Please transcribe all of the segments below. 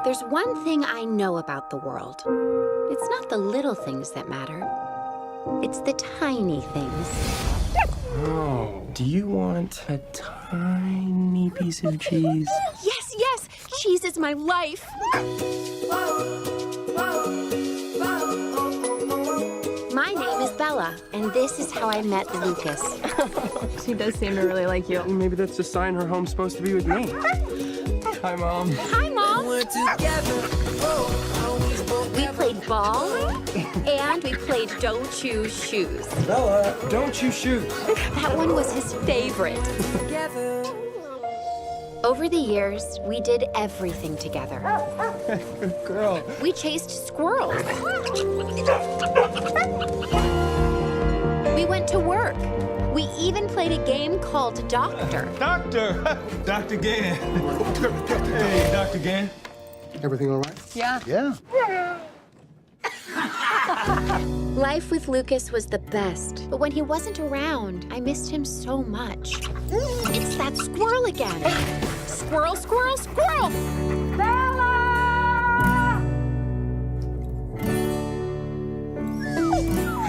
There's one thing I know about the world. It's not the little things that matter. It's the tiny things. Oh, do you want a tiny piece of cheese? Yes, yes! Cheese is my life! My name is Bella, and this is how I met Lucas. She does seem to really like you. Maybe that's a sign her home's supposed to be with me. Hi, Mom. Hi, Mom! We played ball, and we played Don't Choose Shoes. Bella, don't you shoot. That one was his favorite. Over the years, we did everything together. Good girl. We chased squirrels. We went to work. We even played a game called Doctor. Doctor! Dr. Gann. Hey, Dr. Gann. Everything all right? Yeah. Yeah. Life with Lucas was the best, but when he wasn't around, I missed him so much. It's that squirrel again. Squirrel, squirrel, squirrel!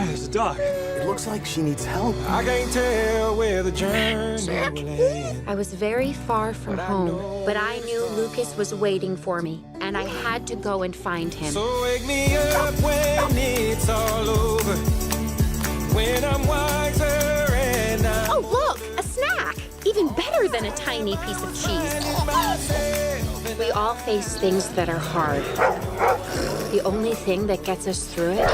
There's the doc. It looks like she needs help. I can't tell where the journey will end. I was very far from home, but I knew Lucas was waiting for me, and I had to go and find him. So wake me up when it's all over. When I'm wiser and I'm Oh, look! A snack! Even better than a tiny piece of cheese. myself. We all face things that are hard. The only thing that gets us through it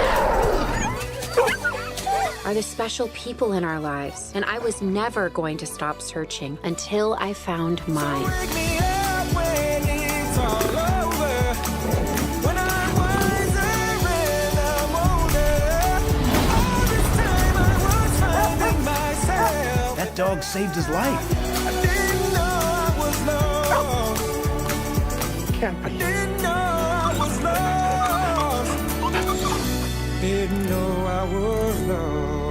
are the special people in our lives. And I was never going to stop searching until I found mine. Wake me up when it's all over. When I'm wiser and I'm older. All this time I was finding myself. That dog saved his life. I didn't know I was lost. Can't I be. didn't know I was lost. Didn't know I was lost.